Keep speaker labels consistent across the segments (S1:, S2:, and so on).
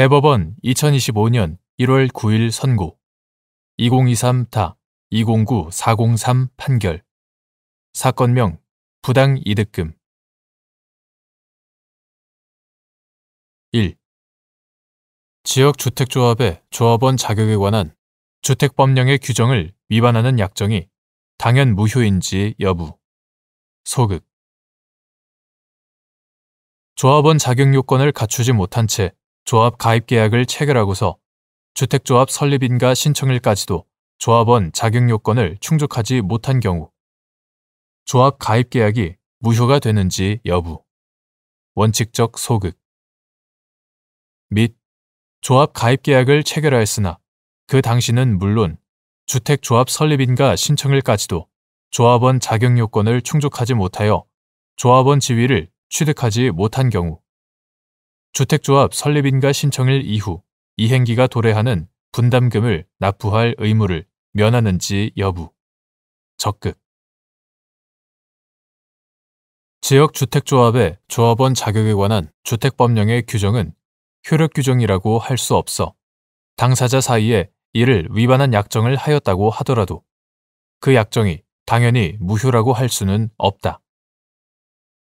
S1: 대법원 2025년 1월 9일 선고 2023-2009-403 판결 사건명 부당이득금 1. 지역주택조합의 조합원 자격에 관한 주택법령의 규정을 위반하는 약정이 당연 무효인지 여부 소극 조합원 자격 요건을 갖추지 못한 채 조합 가입 계약을 체결하고서 주택조합 설립인가 신청일까지도 조합원 자격 요건을 충족하지 못한 경우 조합 가입 계약이 무효가 되는지 여부 원칙적 소극 및 조합 가입 계약을 체결하였으나 그 당시는 물론 주택조합 설립인가 신청일까지도 조합원 자격 요건을 충족하지 못하여 조합원 지위를 취득하지 못한 경우 주택조합 설립인가 신청일 이후 이행기가 도래하는 분담금을 납부할 의무를 면하는지 여부 적극 지역주택조합의 조합원 자격에 관한 주택법령의 규정은 효력 규정이라고 할 수 없어 당사자 사이에 이를 위반한 약정을 하였다고 하더라도 그 약정이 당연히 무효라고 할 수는 없다.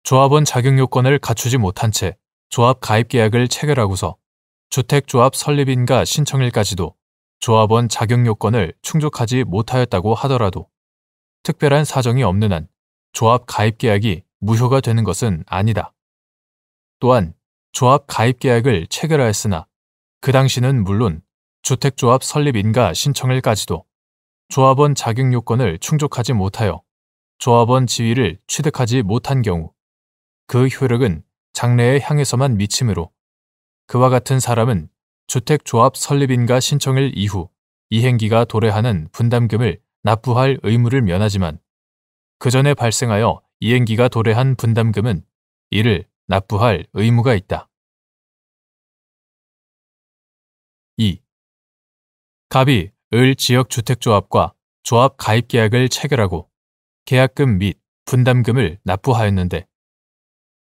S1: 조합원 자격 요건을 갖추지 못한 채 조합 가입 계약을 체결하고서 주택조합 설립인가 신청일까지도 조합원 자격 요건을 충족하지 못하였다고 하더라도 특별한 사정이 없는 한 조합 가입 계약이 무효가 되는 것은 아니다. 또한 조합 가입 계약을 체결하였으나 그 당시는 물론 주택조합 설립인가 신청일까지도 조합원 자격 요건을 충족하지 못하여 조합원 지위를 취득하지 못한 경우 그 효력은 장래에 향해서만 미치므로 그와 같은 사람은 주택조합 설립인가 신청일 이후 이행기가 도래하는 분담금을 납부할 의무를 면하지만 그 전에 발생하여 이행기가 도래한 분담금은 이를 납부할 의무가 있다. 2. 갑이 을 지역주택조합과 조합 가입 계약을 체결하고 계약금 및 분담금을 납부하였는데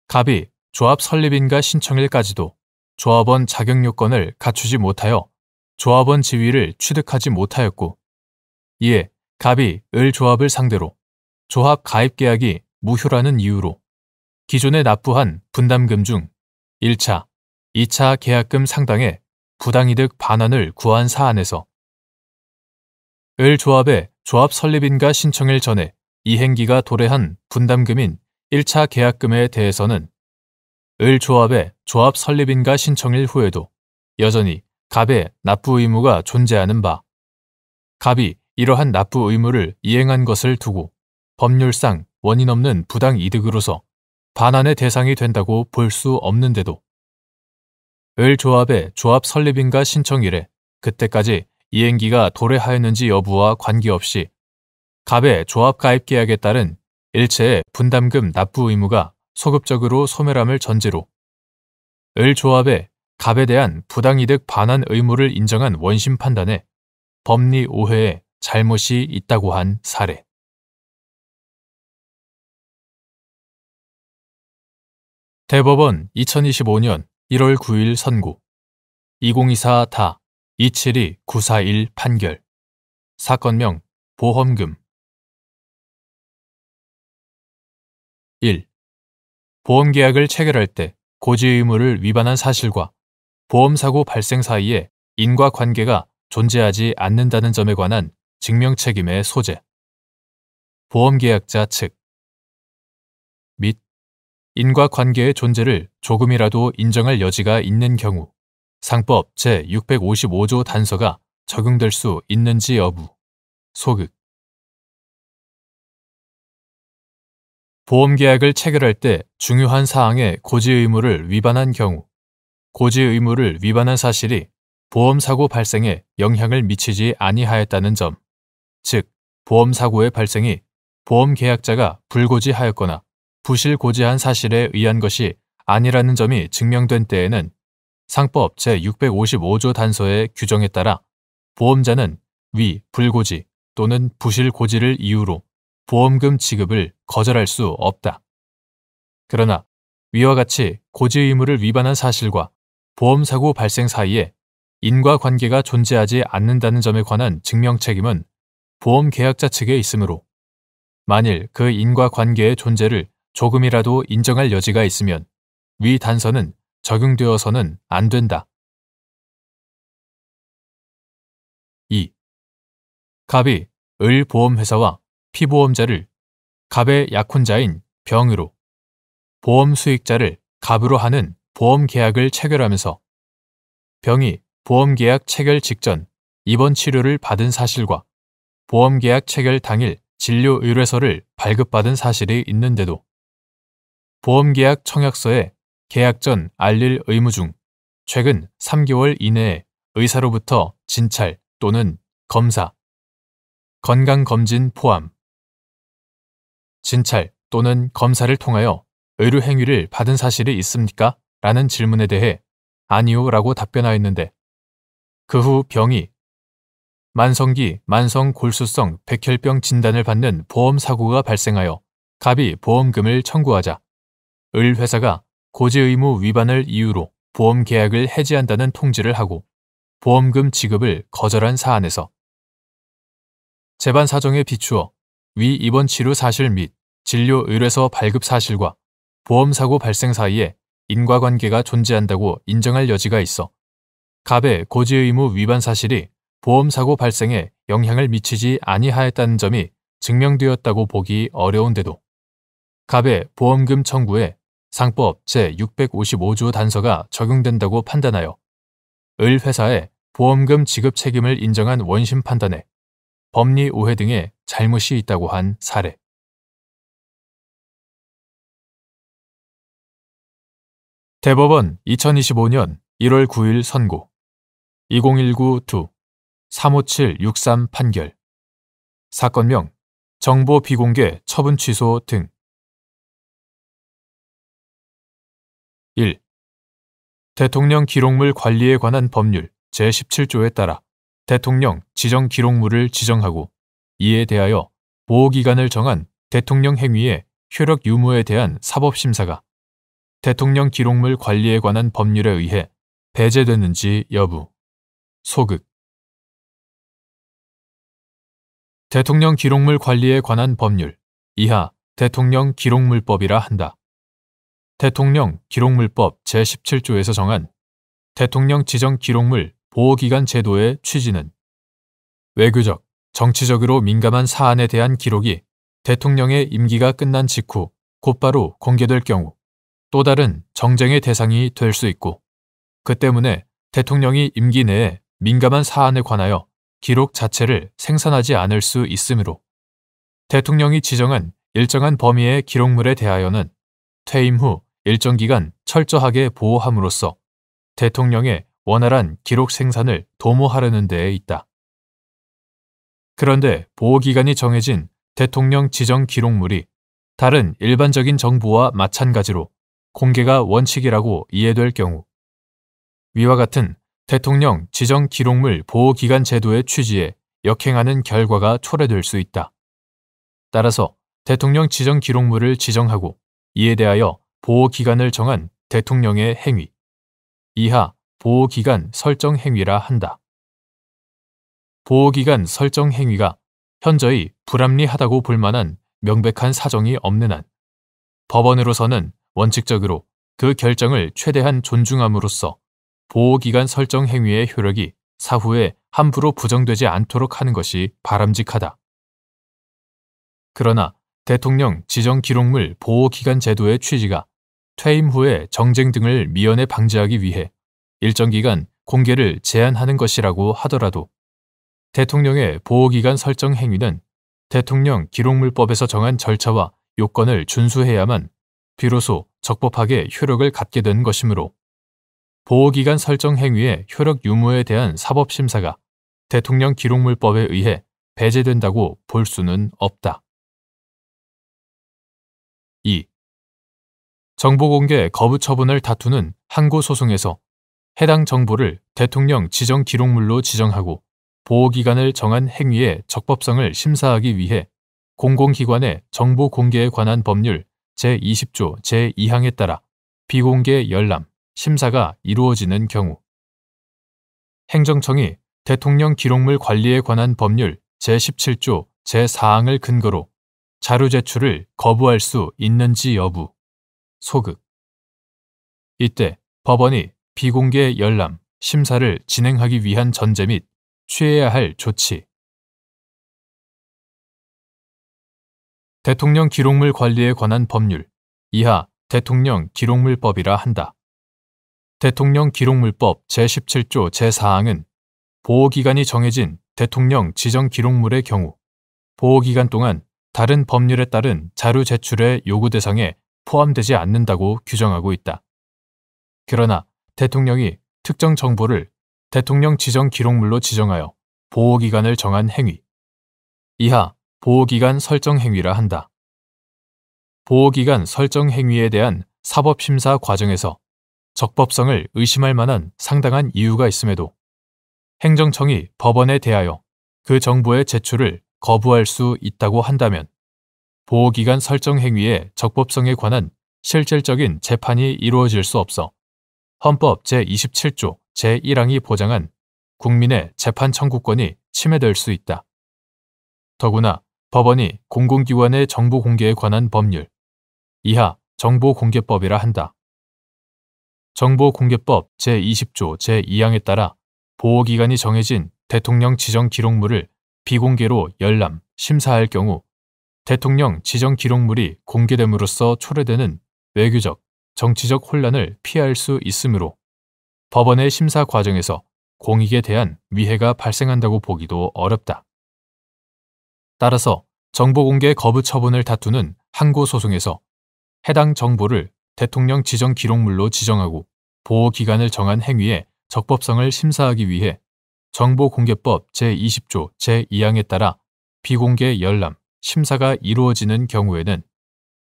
S1: 갑이 조합 설립인가 신청일까지도 조합원 자격 요건을 갖추지 못하여 조합원 지위를 취득하지 못하였고 이에 갑이 을 조합을 상대로 조합 가입 계약이 무효라는 이유로 기존에 납부한 분담금 중 1차, 2차 계약금 상당의 부당이득 반환을 구한 사안에서 을 조합의 조합 설립인가 신청일 전에 이행기가 도래한 분담금인 1차 계약금에 대해서는 을 조합의 조합 설립인가 신청일 후에도 여전히 갑의 납부 의무가 존재하는 바 갑이 이러한 납부 의무를 이행한 것을 두고 법률상 원인 없는 부당이득으로서 반환의 대상이 된다고 볼 수 없는데도 을 조합의 조합 설립인가 신청일에 그때까지 이행기가 도래하였는지 여부와 관계없이 갑의 조합 가입 계약에 따른 일체의 분담금 납부 의무가 소급적으로 소멸함을 전제로 을 조합의 갑에 대한 부당이득 반환 의무를 인정한 원심 판단에 법리 오해에 잘못이 있다고 한 사례. 대법원 2025년 1월 9일 선고 2024-272-941 판결 사건명 보험금 1. 보험계약을 체결할 때 고지 의무를 위반한 사실과 보험사고 발생 사이에 인과관계가 존재하지 않는다는 점에 관한 증명책임의 소재 보험계약자 측 및 인과관계의 존재를 조금이라도 인정할 여지가 있는 경우 상법 제655조 단서가 적용될 수 있는지 여부 소극 보험계약을 체결할 때 중요한 사항의 고지 의무를 위반한 경우 고지 의무를 위반한 사실이 보험사고 발생에 영향을 미치지 아니하였다는 점, 즉 보험사고의 발생이 보험계약자가 불고지하였거나 부실고지한 사실에 의한 것이 아니라는 점이 증명된 때에는 상법 제655조 단서의 규정에 따라 보험자는 위 불고지 또는 부실고지를 이유로 보험금 지급을 거절할 수 없다. 그러나 위와 같이 고지 의무를 위반한 사실과 보험사고 발생 사이에 인과관계가 존재하지 않는다는 점에 관한 증명 책임은 보험계약자 측에 있으므로 만일 그 인과관계의 존재를 조금이라도 인정할 여지가 있으면 위 단서는 적용되어서는 안 된다. 2. 갑이 을 보험회사와 피보험자를 갑의 약혼자인 병으로 보험 수익자를 갑으로 하는 보험계약을 체결하면서 병이 보험계약 체결 직전 입원 치료를 받은 사실과 보험계약 체결 당일 진료 의뢰서를 발급받은 사실이 있는데도 보험계약 청약서에 계약 전 알릴 의무 중 최근 3개월 이내에 의사로부터 진찰 또는 검사, 건강검진 포함, 진찰 또는 검사를 통하여 의료 행위를 받은 사실이 있습니까? 라는 질문에 대해 아니요 라고 답변하였는데 그 후 병이 만성기 만성골수성 백혈병 진단을 받는 보험사고가 발생하여 갑이 보험금을 청구하자 을 회사가 고지의무 위반을 이유로 보험계약을 해지한다는 통지를 하고 보험금 지급을 거절한 사안에서 재반 사정에 비추어 위 입원 치료 사실 및 진료 의뢰서 발급 사실과 보험사고 발생 사이에 인과관계가 존재한다고 인정할 여지가 있어 갑의 고지의무 위반 사실이 보험사고 발생에 영향을 미치지 아니하였다는 점이 증명되었다고 보기 어려운데도 갑의 보험금 청구에 상법 제655조 단서가 적용된다고 판단하여 을 회사의 보험금 지급 책임을 인정한 원심 판단에 법리 오해 등의 잘못이 있다고 한 사례. 대법원 2025년 1월 9일 선고 2019-2 35763 판결 사건명 정보 비공개 처분 취소 등 1. 대통령 기록물 관리에 관한 법률 제17조에 따라 대통령 지정 기록물을 지정하고 이에 대하여 보호기간을 정한 대통령 행위의 효력 유무에 대한 사법심사가 대통령 기록물 관리에 관한 법률에 의해 배제되는지 여부. 소극. 대통령 기록물 관리에 관한 법률 이하 대통령 기록물법이라 한다. 대통령 기록물법 제17조에서 정한 대통령 지정 기록물 보호기간 제도의 취지는 외교적, 정치적으로 민감한 사안에 대한 기록이 대통령의 임기가 끝난 직후 곧바로 공개될 경우 또 다른 정쟁의 대상이 될 수 있고 그 때문에 대통령이 임기 내에 민감한 사안에 관하여 기록 자체를 생산하지 않을 수 있으므로 대통령이 지정한 일정한 범위의 기록물에 대하여는 퇴임 후 일정 기간 철저하게 보호함으로써 대통령의 원활한 기록 생산을 도모하려는 데에 있다. 그런데 보호기간이 정해진 대통령 지정 기록물이 다른 일반적인 정보와 마찬가지로 공개가 원칙이라고 이해될 경우 위와 같은 대통령 지정 기록물 보호기간 제도의 취지에 역행하는 결과가 초래될 수 있다. 따라서 대통령 지정 기록물을 지정하고 이에 대하여 보호기간을 정한 대통령의 행위 이하 보호기간 설정 행위라 한다. 보호기간 설정 행위가 현저히 불합리하다고 볼 만한 명백한 사정이 없는 한 법원으로서는 원칙적으로 그 결정을 최대한 존중함으로써 보호기간 설정 행위의 효력이 사후에 함부로 부정되지 않도록 하는 것이 바람직하다. 그러나 대통령 지정 기록물 보호기간 제도의 취지가 퇴임 후의 정쟁 등을 미연에 방지하기 위해 일정 기간 공개를 제한하는 것이라고 하더라도 대통령의 보호기간 설정 행위는 대통령 기록물법에서 정한 절차와 요건을 준수해야만 비로소 적법하게 효력을 갖게 된 것이므로 보호기간 설정 행위의 효력 유무에 대한 사법심사가 대통령 기록물법에 의해 배제된다고 볼 수는 없다. 2. 정보공개 거부 처분을 다투는 항고소송에서 해당 정보를 대통령 지정 기록물로 지정하고 보호기간을 정한 행위의 적법성을 심사하기 위해 공공기관의 정보 공개에 관한 법률 제20조 제2항에 따라 비공개 열람, 심사가 이루어지는 경우. 행정청이 대통령 기록물 관리에 관한 법률 제17조 제4항을 근거로 자료 제출을 거부할 수 있는지 여부. 소극. 이때 법원이 비공개 열람, 심사를 진행하기 위한 전제 및 취해야 할 조치. 대통령 기록물 관리에 관한 법률. 이하 대통령 기록물법이라 한다. 대통령 기록물법 제17조 제4항은 보호기간이 정해진 대통령 지정 기록물의 경우 보호기간 동안 다른 법률에 따른 자료 제출의 요구 대상에 포함되지 않는다고 규정하고 있다. 그러나 대통령이 특정 정보를 대통령 지정 기록물로 지정하여 보호기간을 정한 행위. 이하 보호기간 설정 행위라 한다. 보호기간 설정 행위에 대한 사법심사 과정에서 적법성을 의심할 만한 상당한 이유가 있음에도 행정청이 법원에 대하여 그 정보의 제출을 거부할 수 있다고 한다면 보호기간 설정 행위의 적법성에 관한 실질적인 재판이 이루어질 수 없어 헌법 제27조 제1항이 보장한 국민의 재판 청구권이 침해될 수 있다. 더구나 법원이 공공기관의 정보 공개에 관한 법률, 이하 정보공개법이라 한다. 정보공개법 제20조 제2항에 따라 보호기간이 정해진 대통령 지정 기록물을 비공개로 열람, 심사할 경우 대통령 지정 기록물이 공개됨으로써 초래되는 외교적, 정치적 혼란을 피할 수 있으므로 법원의 심사 과정에서 공익에 대한 위해가 발생한다고 보기도 어렵다. 따라서 정보공개 거부 처분을 다투는 항고소송에서 해당 정보를 대통령 지정 기록물로 지정하고 보호기간을 정한 행위의 적법성을 심사하기 위해 정보공개법 제20조 제2항에 따라 비공개 열람, 심사가 이루어지는 경우에는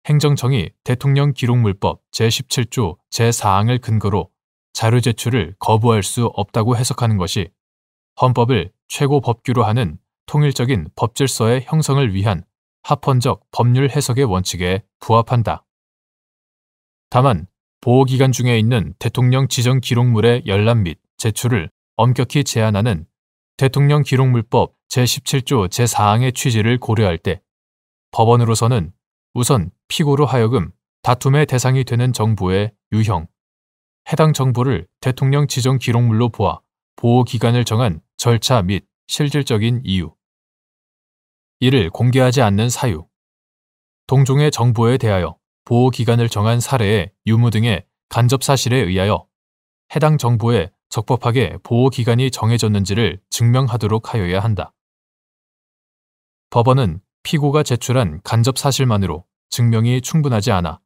S1: 행정청이 대통령 기록물법 제17조 제4항을 근거로 자료 제출을 거부할 수 없다고 해석하는 것이 헌법을 최고 법규로 하는 통일적인 법질서의 형성을 위한 합헌적 법률 해석의 원칙에 부합한다. 다만 보호기간 중에 있는 대통령 지정 기록물의 열람 및 제출을 엄격히 제한하는 대통령 기록물법 제17조 제4항의 취지를 고려할 때 법원으로서는 우선 피고로 하여금 다툼의 대상이 되는 정보의 유형, 해당 정보를 대통령 지정 기록물로 보아 보호기간을 정한 절차 및 실질적인 이유, 이를 공개하지 않는 사유, 동종의 정보에 대하여 보호기간을 정한 사례의 유무 등의 간접 사실에 의하여 해당 정보에 적법하게 보호기간이 정해졌는지를 증명하도록 하여야 한다. 법원은 피고가 제출한 간접 사실만으로 증명이 충분하지 않아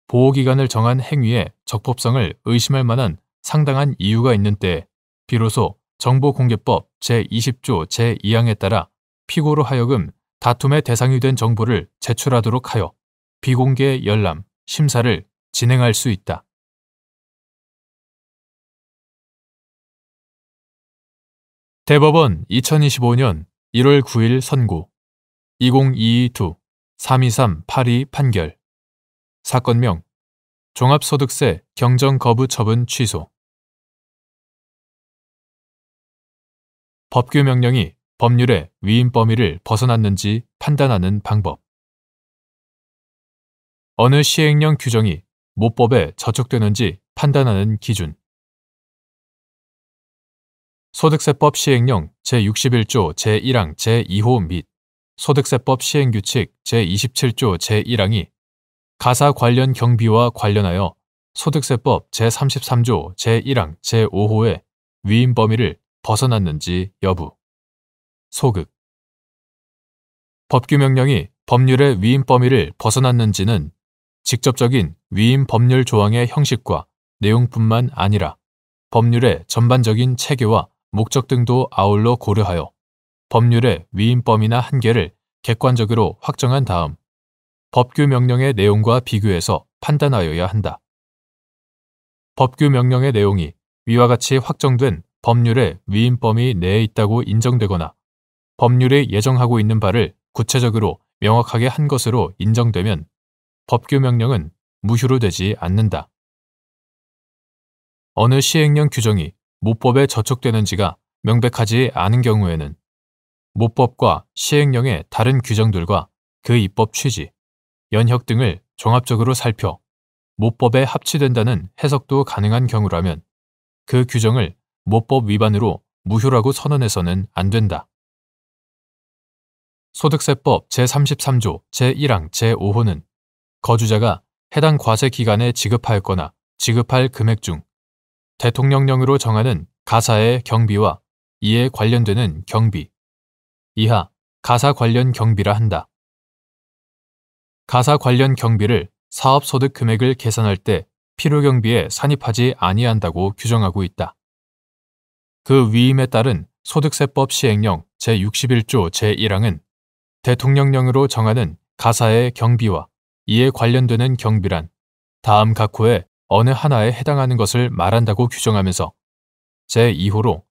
S1: 보호기간을 정한 행위의 적법성을 의심할 만한 상당한 이유가 있는 때에 비로소 정보공개법 제20조 제2항에 따라 피고로 하여금 다툼의 대상이 된 정보를 제출하도록 하여 비공개 열람, 심사를 진행할 수 있다. 대법원 2025년 1월 9일 선고 2022-2-32382 판결. 사건명 종합소득세 경정 거부 처분 취소. 법규 명령이 법률의 위임 범위를 벗어났는지 판단하는 방법. 어느 시행령 규정이 모법에 저촉되는지 판단하는 기준. 소득세법 시행령 제61조 제1항 제2호 및 소득세법 시행규칙 제27조 제1항이 가사 관련 경비와 관련하여 소득세법 제33조 제1항 제5호의 위임 범위를 벗어났는지 여부. 소극. 법규 명령이 법률의 위임 범위를 벗어났는지는 직접적인 위임 법률 조항의 형식과 내용뿐만 아니라 법률의 전반적인 체계와 목적 등도 아울러 고려하여 법률의 위임 범위나 한계를 객관적으로 확정한 다음 법규 명령의 내용과 비교해서 판단하여야 한다. 법규 명령의 내용이 위와 같이 확정된 법률의 위임 범위 내에 있다고 인정되거나 법률이 예정하고 있는 바를 구체적으로 명확하게 한 것으로 인정되면 법규 명령은 무효로 되지 않는다. 어느 시행령 규정이 모법에 저촉되는지가 명백하지 않은 경우에는 모법과 시행령의 다른 규정들과 그 입법 취지, 연혁 등을 종합적으로 살펴 모법에 합치된다는 해석도 가능한 경우라면 그 규정을 모법 위반으로 무효라고 선언해서는 안 된다. 소득세법 제33조 제1항 제5호는 거주자가 해당 과세 기간에 지급하였거나 지급할 금액 중 대통령령으로 정하는 가사의 경비와 이에 관련되는 경비, 이하 가사 관련 경비라 한다. 가사 관련 경비를 사업소득 금액을 계산할 때 필요경비에 산입하지 아니한다고 규정하고 있다. 그 위임에 따른 소득세법 시행령 제61조 제1항은 대통령령으로 정하는 가사의 경비와 이에 관련되는 경비란 다음 각호의 어느 하나에 해당하는 것을 말한다고 규정하면서 제2호로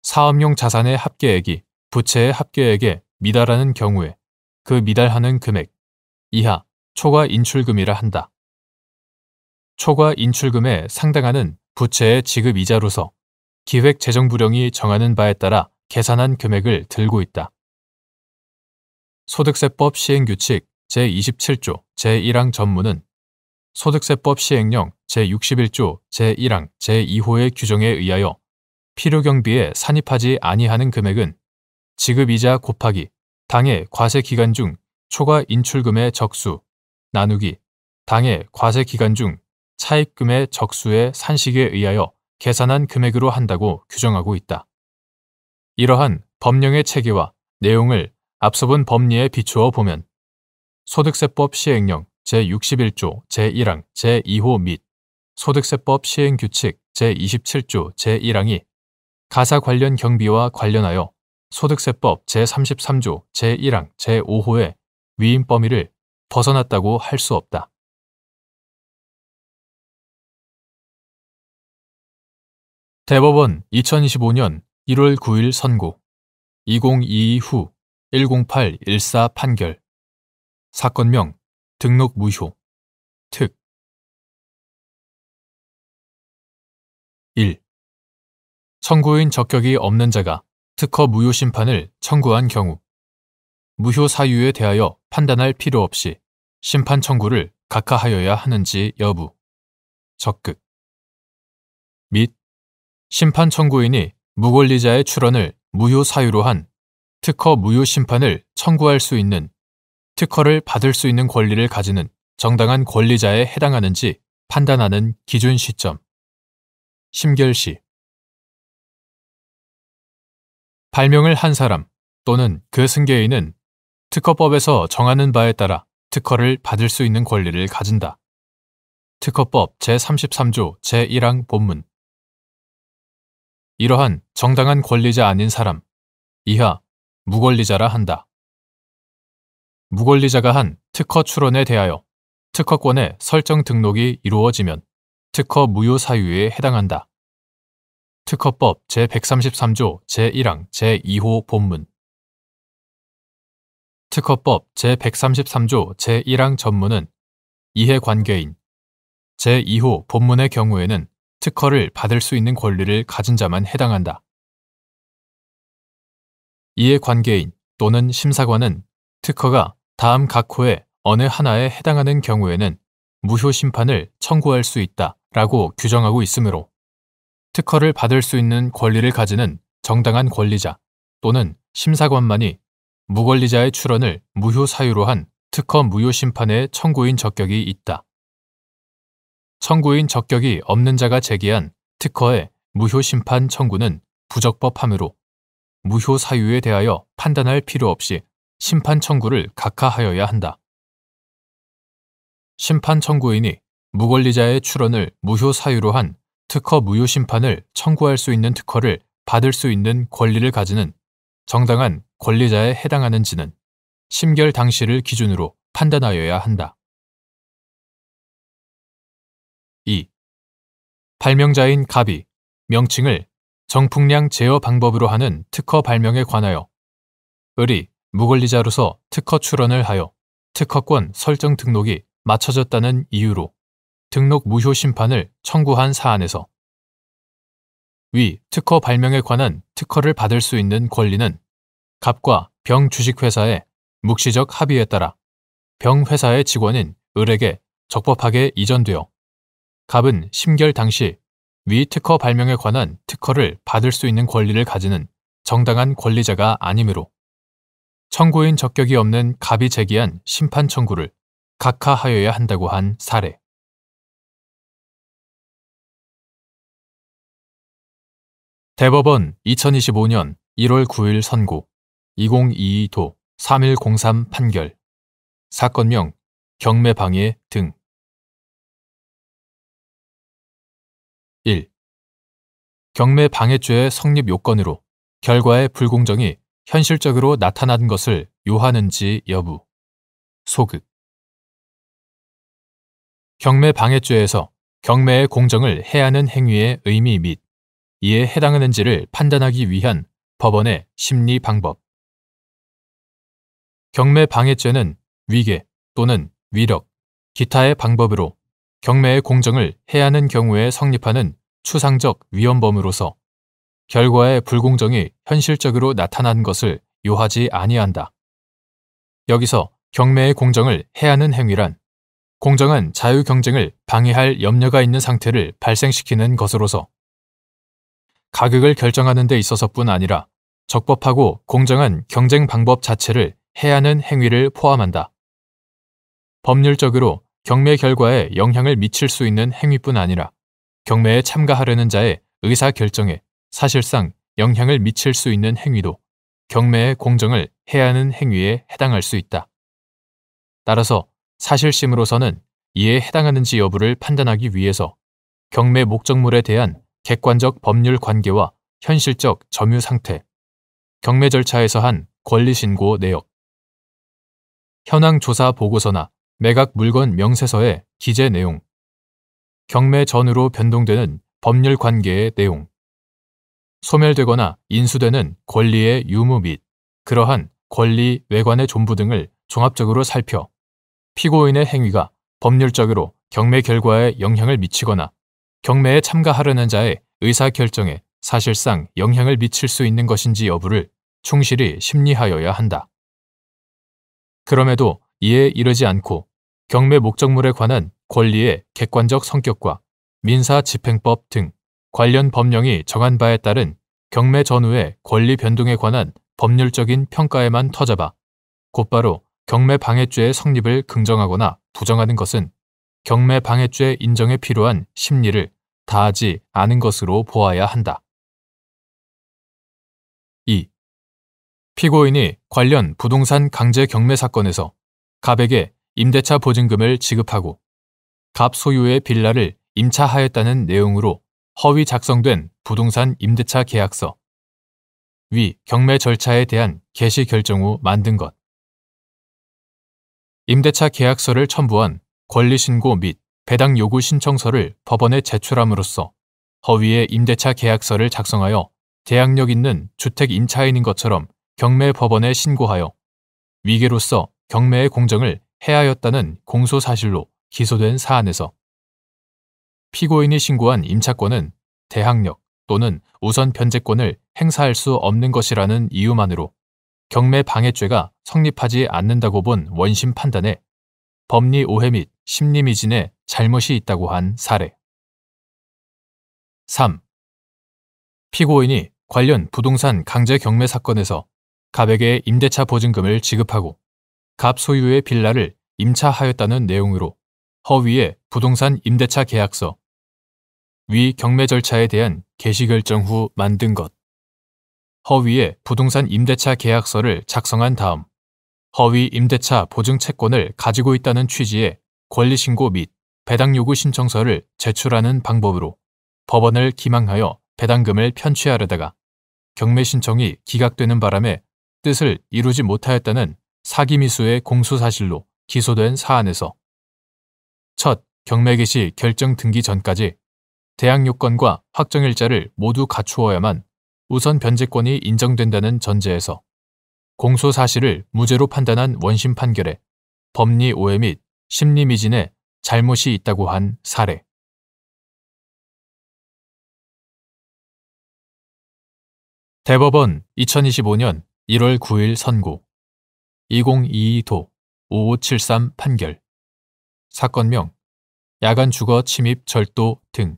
S1: 사업용 자산의 합계액이 부채의 합계액에 미달하는 경우에 그 미달하는 금액 이하 초과 인출금이라 한다. 초과 인출금에 상당하는 부채의 지급 이자로서 기획재정부령이 정하는 바에 따라 계산한 금액을 들고 있다. 소득세법 시행규칙 제27조 제1항 전문은 소득세법 시행령 제61조 제1항 제2호의 규정에 의하여 필요경비에 산입하지 아니하는 금액은 지급이자 곱하기 당해 과세 기간 중 초과 인출금의 적수 나누기 당해 과세 기간 중 차입금의 적수의 산식에 의하여 계산한 금액으로 한다고 규정하고 있다. 이러한 법령의 체계와 내용을 앞서 본 법리에 비추어 보면 소득세법 시행령 제61조 제1항 제2호 및 소득세법 시행규칙 제27조 제1항이 가사 관련 경비와 관련하여 소득세법 제33조 제1항 제5호의 위임 범위를 벗어났다고 할 수 없다. 대법원 2025년 1월 9일 선고 2022 후 10814 판결 사건명 등록 무효 특 1. 청구인 적격이 없는 자가 특허 무효 심판을 청구한 경우 무효 사유에 대하여 판단할 필요 없이 심판 청구를 각하하여야 하는지 여부 적극 및 심판 청구인이 무권리자의 출원을 무효 사유로 한 특허 무효 심판을 청구할 수 있는 특허를 받을 수 있는 권리를 가지는 정당한 권리자에 해당하는지 판단하는 기준 시점 심결시 발명을 한 사람 또는 그 승계인은 특허법에서 정하는 바에 따라 특허를 받을 수 있는 권리를 가진다. 특허법 제33조 제1항 본문 이러한 정당한 권리자 아닌 사람 이하 무권리자라 한다. 무권리자가 한 특허 출원에 대하여 특허권의 설정 등록이 이루어지면 특허 무효 사유에 해당한다. 특허법 제133조 제1항 제2호 본문 특허법 제133조 제1항 전문은 이해관계인 제2호 본문의 경우에는 특허를 받을 수 있는 권리를 가진 자만 해당한다. 이해관계인 또는 심사관은 특허가 다음 각호의 어느 하나에 해당하는 경우에는 무효 심판을 청구할 수 있다라고 규정하고 있으므로 특허를 받을 수 있는 권리를 가지는 정당한 권리자 또는 심사관만이 무권리자의 출원을 무효 사유로 한 특허 무효 심판의 청구인 적격이 있다. 청구인 적격이 없는 자가 제기한 특허의 무효 심판 청구는 부적법하므로 무효 사유에 대하여 판단할 필요 없이 심판 청구를 각하하여야 한다. 심판 청구인이 무권리자의 출원을 무효 사유로 한 특허 무효 심판을 청구할 수 있는 특허를 받을 수 있는 권리를 가지는 정당한 권리자에 해당하는지는 심결 당시를 기준으로 판단하여야 한다. 2. 발명자인 갑이 명칭을 정풍량 제어 방법으로 하는 특허 발명에 관하여 을이 무권리자로서 특허 출원을 하여 특허권 설정 등록이 맞춰졌다는 이유로 등록 무효 심판을 청구한 사안에서 위 특허 발명에 관한 특허를 받을 수 있는 권리는 갑과 병 주식회사의 묵시적 합의에 따라 병 회사의 직원인 을에게 적법하게 이전되어 갑은 심결 당시 위 특허 발명에 관한 특허를 받을 수 있는 권리를 가지는 정당한 권리자가 아니므로 청구인 적격이 없는 갑이 제기한 심판 청구를 각하하여야 한다고 한 사례. 대법원 2025년 1월 9일 선고 2022도 3103 판결 사건명 경매방해 등 1. 경매방해죄의 성립 요건으로 결과의 불공정이 현실적으로 나타난 것을 요하는지 여부. 소극. 경매방해죄에서 경매의 공정을 해하는 행위의 의미 및 이에 해당하는지를 판단하기 위한 법원의 심리 방법. 경매방해죄는 위계 또는 위력, 기타의 방법으로 경매의 공정을 해하는 경우에 성립하는 추상적 위헌범으로서 결과의 불공정이 현실적으로 나타난 것을 요하지 아니한다. 여기서 경매의 공정을 해하는 행위란 공정한 자유경쟁을 방해할 염려가 있는 상태를 발생시키는 것으로서 가격을 결정하는 데 있어서뿐 아니라 적법하고 공정한 경쟁 방법 자체를 해하는 행위를 포함한다. 법률적으로 경매 결과에 영향을 미칠 수 있는 행위뿐 아니라 경매에 참가하려는 자의 의사결정에 사실상 영향을 미칠 수 있는 행위도 경매의 공정을 해하는 행위에 해당할 수 있다. 따라서 사실심으로서는 이에 해당하는지 여부를 판단하기 위해서 경매 목적물에 대한 객관적 법률 관계와 현실적 점유 상태, 경매 절차에서 한 권리신고 내역, 현황 조사 보고서나 매각 물건 명세서의 기재 내용, 경매 전후로 변동되는 법률 관계의 내용, 소멸되거나 인수되는 권리의 유무 및 그러한 권리 외관의 존부 등을 종합적으로 살펴 피고인의 행위가 법률적으로 경매 결과에 영향을 미치거나 경매에 참가하려는 자의 의사결정에 사실상 영향을 미칠 수 있는 것인지 여부를 충실히 심리하여야 한다. 그럼에도 이에 이르지 않고 경매 목적물에 관한 권리의 객관적 성격과 민사집행법 등 관련 법령이 정한 바에 따른 경매 전후의 권리 변동에 관한 법률적인 평가에만 터져봐 곧바로 경매방해죄의 성립을 긍정하거나 부정하는 것은 경매방해죄 인정에 필요한 심리를 다하지 않은 것으로 보아야 한다. 2. 피고인이 관련 부동산 강제 경매 사건에서 갑에게 임대차 보증금을 지급하고 갑 소유의 빌라를 임차하였다는 내용으로 허위 작성된 부동산 임대차 계약서, 위 경매 절차에 대한 개시 결정 후 만든 것, 임대차 계약서를 첨부한 권리신고 및 배당 요구 신청서를 법원에 제출함으로써 허위의 임대차 계약서를 작성하여 대항력 있는 주택 임차인인 것처럼 경매 법원에 신고하여 위계로서 경매의 공정을 해하였다는 공소사실로 기소된 사안에서 피고인이 신고한 임차권은 대항력 또는 우선 변제권을 행사할 수 없는 것이라는 이유만으로 경매방해죄가 성립하지 않는다고 본 원심 판단에 법리 오해 및 심리미진에 잘못이 있다고 한 사례. 3. 피고인이 관련 부동산 강제 경매 사건에서 갑에게 임대차 보증금을 지급하고 갑 소유의 빌라를 임차하였다는 내용으로 허위의 부동산 임대차 계약서, 위 경매 절차에 대한 개시 결정 후 만든 것, 허위의 부동산 임대차 계약서를 작성한 다음 허위 임대차 보증 채권을 가지고 있다는 취지의 권리신고 및 배당 요구 신청서를 제출하는 방법으로 법원을 기망하여 배당금을 편취하려다가 경매 신청이 기각되는 바람에 뜻을 이루지 못하였다는 사기미수의 공소사실로 기소된 사안에서 첫 경매 개시 결정 등기 전까지 대항 요건과 확정일자를 모두 갖추어야만 우선 변제권이 인정된다는 전제에서 공소사실을 무죄로 판단한 원심 판결에 법리 오해 및 심리미진에 잘못이 있다고 한 사례. 대법원 2025년 1월 9일 선고 2022도 5573 판결 사건명 야간 주거 침입 절도 등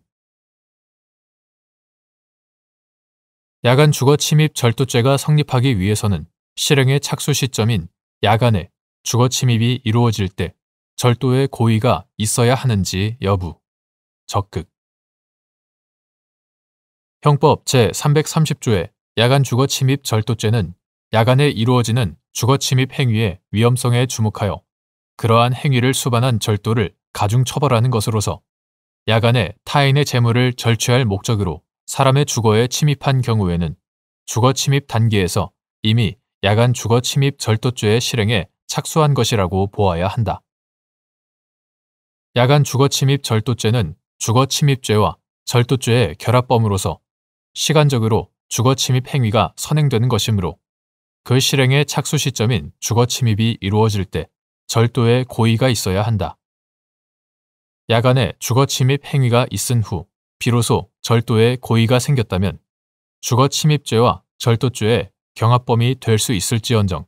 S1: 야간 주거 침입 절도죄가 성립하기 위해서는 실행의 착수 시점인 야간에 주거 침입이 이루어질 때 절도의 고의가 있어야 하는지 여부, 적극. 형법 제330조의 야간 주거 침입 절도죄는 야간에 이루어지는 주거 침입 행위의 위험성에 주목하여 그러한 행위를 수반한 절도를 가중 처벌하는 것으로서 야간에 타인의 재물을 절취할 목적으로 사람의 주거에 침입한 경우에는 주거 침입 단계에서 이미 야간 주거 침입 절도죄의 실행에 착수한 것이라고 보아야 한다. 야간 주거 침입 절도죄는 주거 침입죄와 절도죄의 결합범으로서 시간적으로 주거 침입 행위가 선행되는 것이므로 그 실행의 착수 시점인 주거 침입이 이루어질 때 절도의 고의가 있어야 한다. 야간에 주거 침입 행위가 있은 후 비로소 절도의 고의가 생겼다면 주거 침입죄와 절도죄의 경합범이 될 수 있을지언정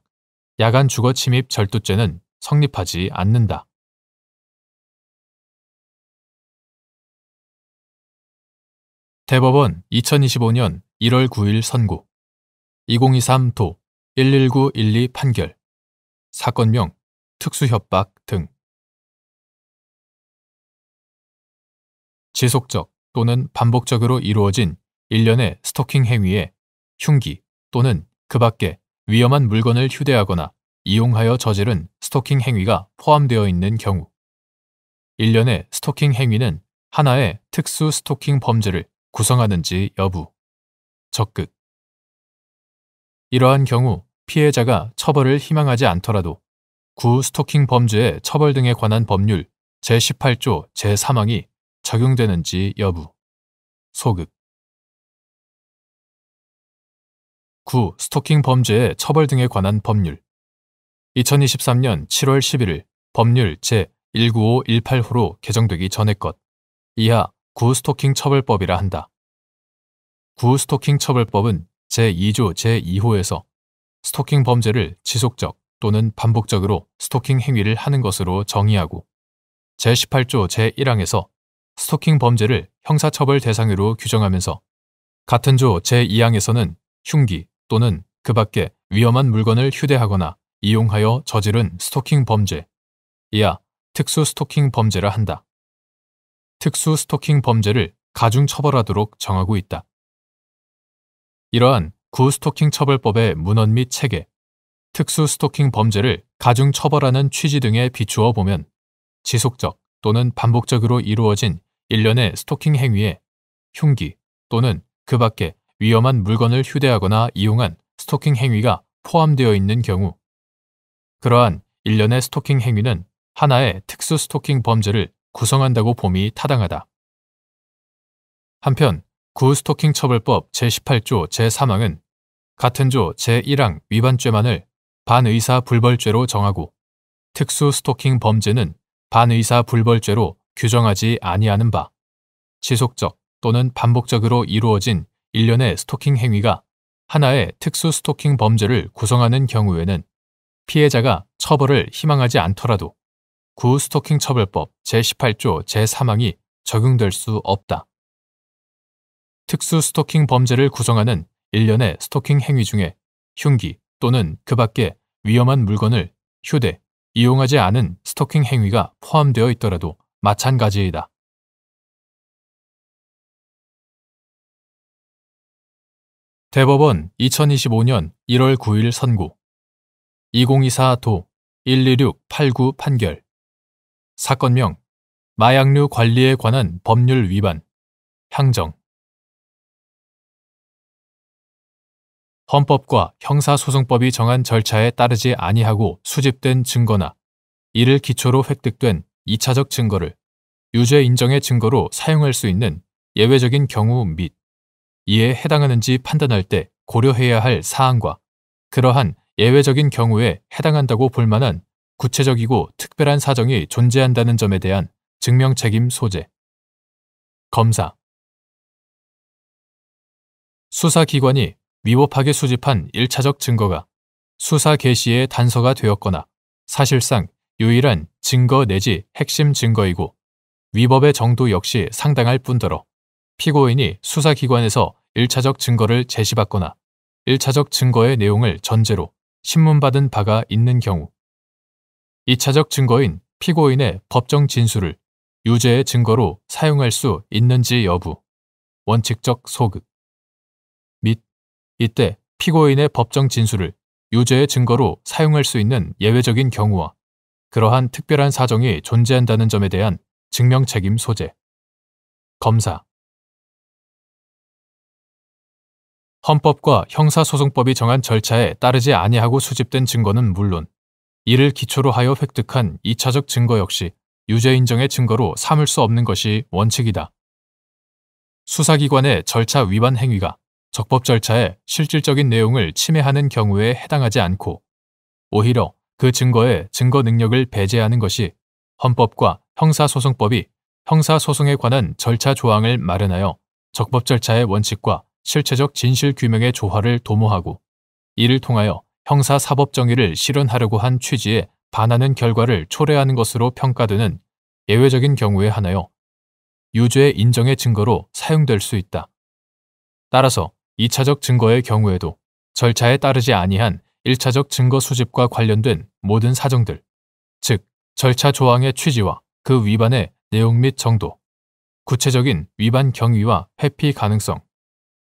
S1: 야간 주거 침입 절도죄는 성립하지 않는다. 대법원 2025년 1월 9일 선고 2023도 11912 판결 사건명 특수협박 등 지속적 또는 반복적으로 이루어진 일련의 스토킹 행위에 흉기 또는 그 밖에 위험한 물건을 휴대하거나 이용하여 저지른 스토킹 행위가 포함되어 있는 경우 일련의 스토킹 행위는 하나의 특수 스토킹 범죄를 구성하는지 여부, 적극. 이러한 경우 피해자가 처벌을 희망하지 않더라도 구 스토킹 범죄의 처벌 등에 관한 법률 제18조 제3항이 적용되는지 여부, 소극. 구 스토킹 범죄의 처벌 등에 관한 법률 2023년 7월 11일 법률 제19518호로 개정되기 전의 것 이하 구 스토킹 처벌법이라 한다. 구 스토킹 처벌법은 제2조 제2호에서 스토킹 범죄를 지속적 또는 반복적으로 스토킹 행위를 하는 것으로 정의하고 제18조 제1항에서 스토킹 범죄를 형사처벌 대상으로 규정하면서 같은 조 제2항에서는 흉기 또는 그 밖에 위험한 물건을 휴대하거나 이용하여 저지른 스토킹 범죄, 이하 특수 스토킹 범죄라 한다. 특수 스토킹 범죄를 가중 처벌하도록 정하고 있다. 이러한 구 스토킹 처벌법의 문헌 및 체계, 특수 스토킹 범죄를 가중 처벌하는 취지 등에 비추어 보면 지속적 또는 반복적으로 이루어진 일련의 스토킹 행위에 흉기 또는 그 밖에 위험한 물건을 휴대하거나 이용한 스토킹 행위가 포함되어 있는 경우 그러한 일련의 스토킹 행위는 하나의 특수 스토킹 범죄를 구성한다고 봄이 타당하다. 한편 구 스토킹 처벌법 제18조 제3항은 같은 조 제1항 위반죄만을 반의사 불벌죄로 정하고 특수 스토킹 범죄는 반의사 불벌죄로 규정하지 아니하는 바 지속적 또는 반복적으로 이루어진 일련의 스토킹 행위가 하나의 특수 스토킹 범죄를 구성하는 경우에는 피해자가 처벌을 희망하지 않더라도 구 스토킹 처벌법 제18조 제3항이 적용될 수 없다. 특수 스토킹 범죄를 구성하는 일련의 스토킹 행위 중에 흉기 또는 그 밖에 위험한 물건을 휴대, 이용하지 않은 스토킹 행위가 포함되어 있더라도 마찬가지이다. 대법원 2025년 1월 9일 선고 2024도 12689 판결 사건명 마약류 관리에 관한 법률 위반 향정 헌법과 형사소송법이 정한 절차에 따르지 아니하고 수집된 증거나 이를 기초로 획득된 2차적 증거를 유죄 인정의 증거로 사용할 수 있는 예외적인 경우 및 이에 해당하는지 판단할 때 고려해야 할 사항과 그러한 예외적인 경우에 해당한다고 볼 만한 구체적이고 특별한 사정이 존재한다는 점에 대한 증명책임 소재. 검사 수사기관이 위법하게 수집한 1차적 증거가 수사 개시의 단서가 되었거나 사실상 유일한 증거 내지 핵심 증거이고 위법의 정도 역시 상당할 뿐더러 피고인이 수사기관에서 1차적 증거를 제시받거나 1차적 증거의 내용을 전제로 신문받은 바가 있는 경우 2차적 증거인 피고인의 법정 진술을 유죄의 증거로 사용할 수 있는지 여부, 원칙적 소극 및 이때 피고인의 법정 진술을 유죄의 증거로 사용할 수 있는 예외적인 경우와 그러한 특별한 사정이 존재한다는 점에 대한 증명책임 소재. 검사 헌법과 형사소송법이 정한 절차에 따르지 아니하고 수집된 증거는 물론 이를 기초로 하여 획득한 2차적 증거 역시 유죄 인정의 증거로 삼을 수 없는 것이 원칙이다. 수사기관의 절차 위반 행위가 적법 절차의 실질적인 내용을 침해하는 경우에 해당하지 않고 오히려 그 증거의 증거 능력을 배제하는 것이 헌법과 형사소송법이 형사소송에 관한 절차 조항을 마련하여 적법 절차의 원칙과 실체적 진실 규명의 조화를 도모하고 이를 통하여 형사사법 정의를 실현하려고 한 취지에 반하는 결과를 초래하는 것으로 평가되는 예외적인 경우에 한하여 유죄 인정의 증거로 사용될 수 있다. 따라서 2차적 증거의 경우에도 절차에 따르지 아니한 1차적 증거 수집과 관련된 모든 사정들, 즉 절차 조항의 취지와 그 위반의 내용 및 정도, 구체적인 위반 경위와 회피 가능성,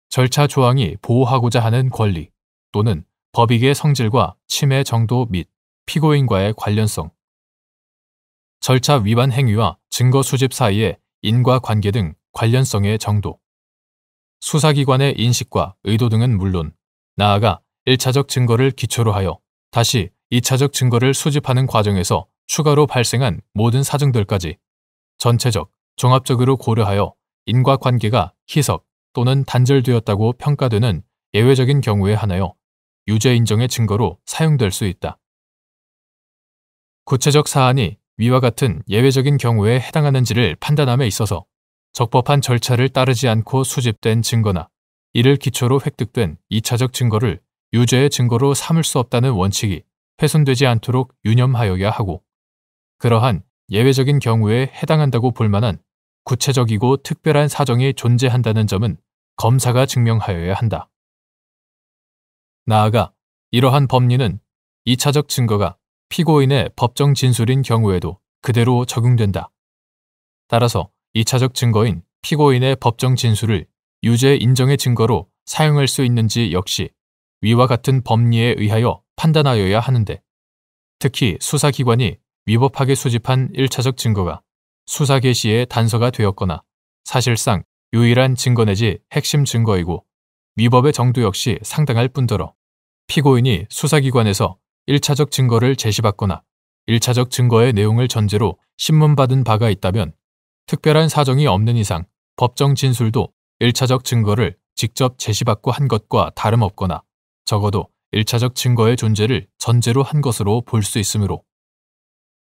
S1: 절차 조항이 보호하고자 하는 권리 또는 법익의 성질과 침해 정도 및 피고인과의 관련성, 절차 위반 행위와 증거 수집 사이의 인과관계 등 관련성의 정도, 수사기관의 인식과 의도 등은 물론 나아가 1차적 증거를 기초로 하여 다시 2차적 증거를 수집하는 과정에서 추가로 발생한 모든 사정들까지 전체적, 종합적으로 고려하여 인과관계가 희석 또는 단절되었다고 평가되는 예외적인 경우에 한하여 유죄 인정의 증거로 사용될 수 있다. 구체적 사안이 위와 같은 예외적인 경우에 해당하는지를 판단함에 있어서 적법한 절차를 따르지 않고 수집된 증거나 이를 기초로 획득된 2차적 증거를 유죄의 증거로 삼을 수 없다는 원칙이 훼손되지 않도록 유념하여야 하고 그러한 예외적인 경우에 해당한다고 볼 만한 구체적이고 특별한 사정이 존재한다는 점은 검사가 증명하여야 한다. 나아가 이러한 법리는 2차적 증거가 피고인의 법정 진술인 경우에도 그대로 적용된다. 따라서 2차적 증거인 피고인의 법정 진술을 유죄 인정의 증거로 사용할 수 있는지 역시 위와 같은 법리에 의하여 판단하여야 하는데 특히 수사기관이 위법하게 수집한 1차적 증거가 수사 개시의 단서가 되었거나 사실상 유일한 증거 내지 핵심 증거이고 위법의 정도 역시 상당할 뿐더러 피고인이 수사기관에서 1차적 증거를 제시받거나 1차적 증거의 내용을 전제로 신문받은 바가 있다면 특별한 사정이 없는 이상 법정 진술도 1차적 증거를 직접 제시받고 한 것과 다름없거나 적어도 1차적 증거의 존재를 전제로 한 것으로 볼 수 있으므로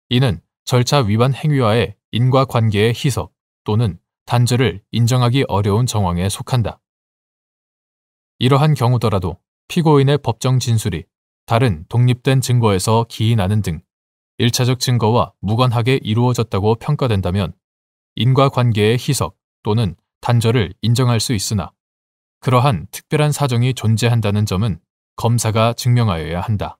S1: 이는 절차 위반 행위와의 인과관계의 희석 또는 단절을 인정하기 어려운 정황에 속한다. 이러한 경우더라도 피고인의 법정 진술이 다른 독립된 증거에서 기인하는 등 1차적 증거와 무관하게 이루어졌다고 평가된다면 인과관계의 희석 또는 단절을 인정할 수 있으나 그러한 특별한 사정이 존재한다는 점은 검사가 증명하여야 한다.